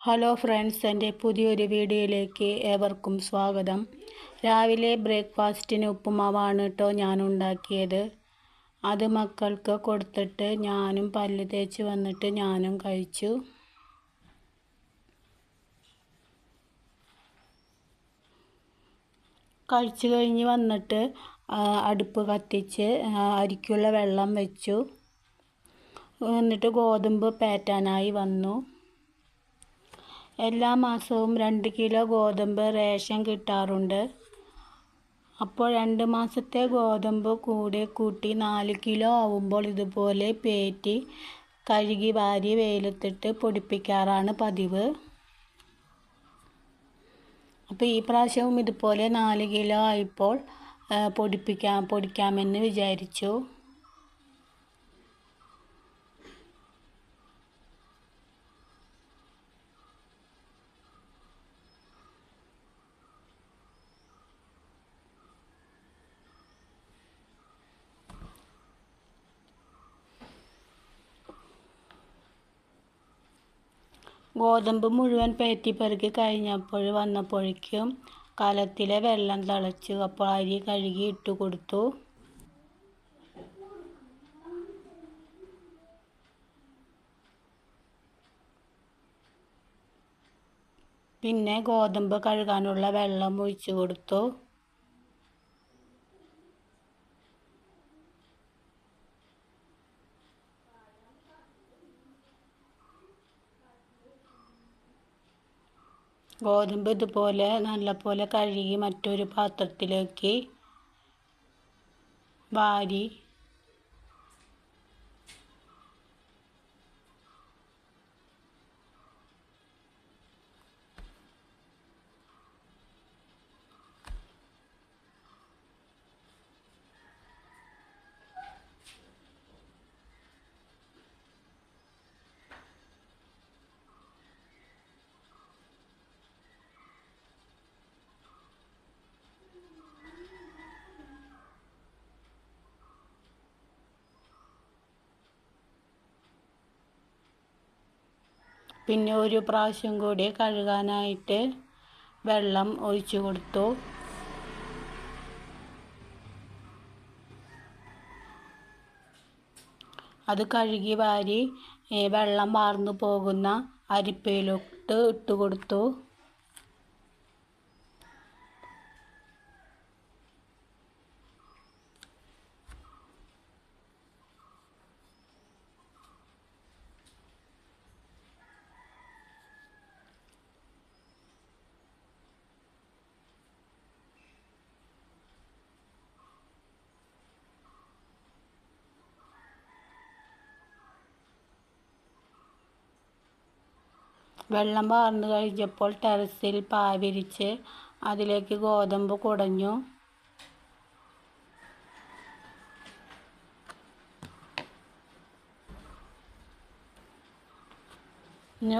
Hello friends, എൻ്റെ പുതിയൊരു വീഡിയോയിലേക്ക് ഏവർക്കും സ്വാഗതം. രാവിലെ ബ്രേക്ക്ഫാസ്റ്റിന് ഉപ്പുമാവാണ് കേട്ടോ ഞാൻ ഉണ്ടാക്കിയത്. അത് മക്കൾക്ക് കൊടുത്തിട്ട് ഞാനും പല്ല് തേച്ച് വന്നിട്ട് ഞാനും കഴിച്ചു. കഴിച്ചു കഴിഞ്ഞ് വന്നിട്ട് അടുപ്പ് കത്തിച്ച് അരിക്കുള്ള വെള്ളം വെച്ചു. എന്നിട്ട് ഗോതമ്പ് പേറ്റാനായി വന്നു. എല്ലാ മാസവും 2 കിലോ ഗോതമ്പ് റേഷൻ കിട്ടാറുണ്ട്. അപ്പോൾ 2 മാസത്തെ ഗോതമ്പ് കൂടെ കൂട്ടി 4 കിലോ ആവുമ്പോൾ ഇതുപോലെ പേറ്റി കഴുകി വാരി വെയിലത്തിട്ട് പൊടിപ്പിക്കാറാണ് പതിവ്. അപ്പോൾ ഈ പ്രാവശ്യവും ഇതുപോലെ 4 കിലോ ആയപ്പോൾ പൊടിക്കാമെന്ന് വിചാരിച്ചു. ഗോതമ്പ് മുഴുവൻ പേറ്റിപ്പെറുക്കി വന്നപ്പോഴേക്കും കലത്തിലെ വെള്ളം തിളച്ചു. അപ്പോൾ അരി കഴുകി ഇട്ട് കൊടുത്തു. പിന്നെ ഗോതമ്പ് കഴുകാനുള്ള വെള്ളം ഒഴിച്ചു കൊടുത്തു. ഗോതമ്പ് ഇതുപോലെ നല്ലപോലെ കഴുകി മറ്റൊരു പാത്രത്തിലേക്ക് വാരി പിന്നെ ഒരു പ്രാവശ്യം കൂടി കഴുകാനായിട്ട് വെള്ളം ഒഴിച്ചു കൊടുത്തു. അത് കഴുകി വാരി വെള്ളം വാർന്നു പോകുന്ന അരിപ്പയിലോട്ട് ഇട്ട് കൊടുത്തു. വെള്ളം വാർന്നു കഴിഞ്ഞപ്പോൾ ടെറസിൽ വിരിച്ച് അതിലേക്ക് ഗോതമ്പ് കുടഞ്ഞു.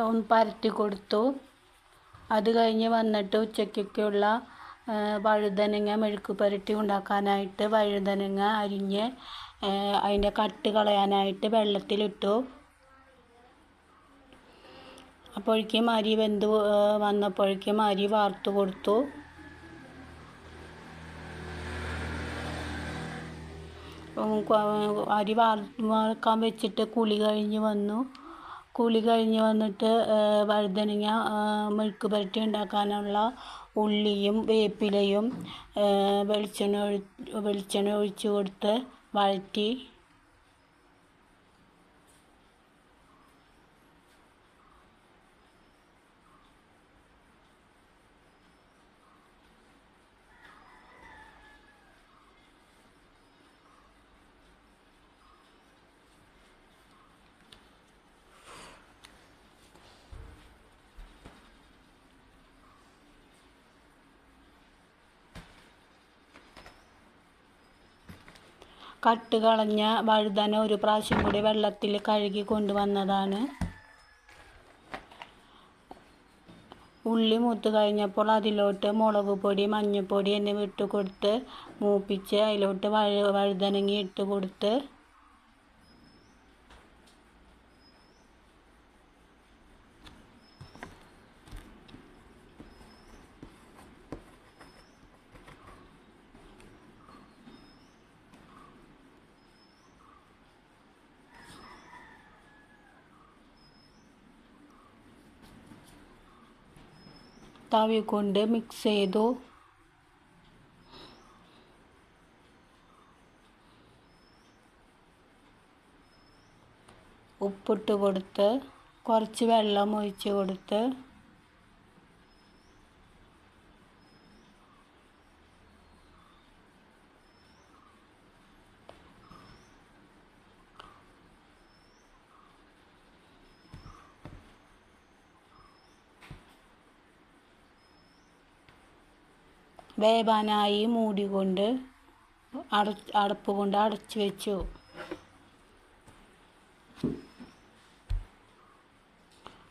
ഒന്ന് പരത്തി കൊടുത്തു. അത് കഴിഞ്ഞ് വന്നിട്ട് ഉച്ചയ്ക്കുള്ള വഴുതനങ്ങ മെഴുക്ക് പുരട്ടി ഉണ്ടാക്കാനായിട്ട് വഴുതനങ്ങ അരിഞ്ഞ് അതിൻ്റെ കട്ട് കളയാനായിട്ട് വെള്ളത്തിലിട്ടു. അപ്പോഴേക്കും അരി വെന്ത് വന്നപ്പോഴേക്കും അരി വാർത്തു കൊടുത്തു. അരി വാർക്കാൻ വെച്ചിട്ട് കുളി കഴിഞ്ഞ് വന്നിട്ട് വഴുതനങ്ങ മെഴുക്ക് പുരട്ടി ഉണ്ടാക്കാനുള്ള ഉള്ളിയും വേപ്പിലയും വെളിച്ചെണ്ണ ഒഴിച്ച് കൊടുത്ത് വഴറ്റി. കട്ട് കളഞ്ഞ വഴുതന ഒരു പ്രാവശ്യം കൂടി വെള്ളത്തിൽ കഴുകി കൊണ്ടുവന്നതാണ്. ഉള്ളി മൂത്ത് കഴിഞ്ഞപ്പോൾ അതിലോട്ട് മുളക് പൊടി, മഞ്ഞൾപ്പൊടി എന്നിവ ഇട്ട് കൊടുത്ത് മൂപ്പിച്ച് അതിലോട്ട് വഴുതനങ്ങ ഇട്ട് കൊടുത്ത് തവി കൊണ്ട് മിക്സ് ചെയ്തു. ഉപ്പിട്ട് കൊടുത്ത് കുറച്ച് വെള്ളം ഒഴിച്ച് കൊടുത്ത് വേവാനായി മൂടികൊണ്ട് അടപ്പ് കൊണ്ട് അടച്ചു വെച്ചു.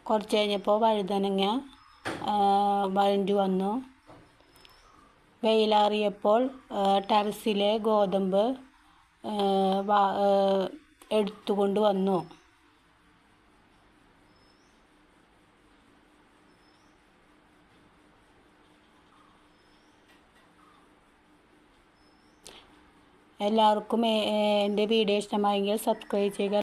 കുറച്ച് കഴിഞ്ഞപ്പോൾ വഴുതനങ്ങ വഴണ്ടി വന്നു. വെയിലാറിയപ്പോൾ ടെറസിലെ ഗോതമ്പ് എടുത്തുകൊണ്ട് വന്നു. എല്ലാവർക്കും എൻ്റെ വീഡിയോ ഇഷ്ടമായെങ്കിൽ സബ്സ്ക്രൈബ് ചെയ്യുക.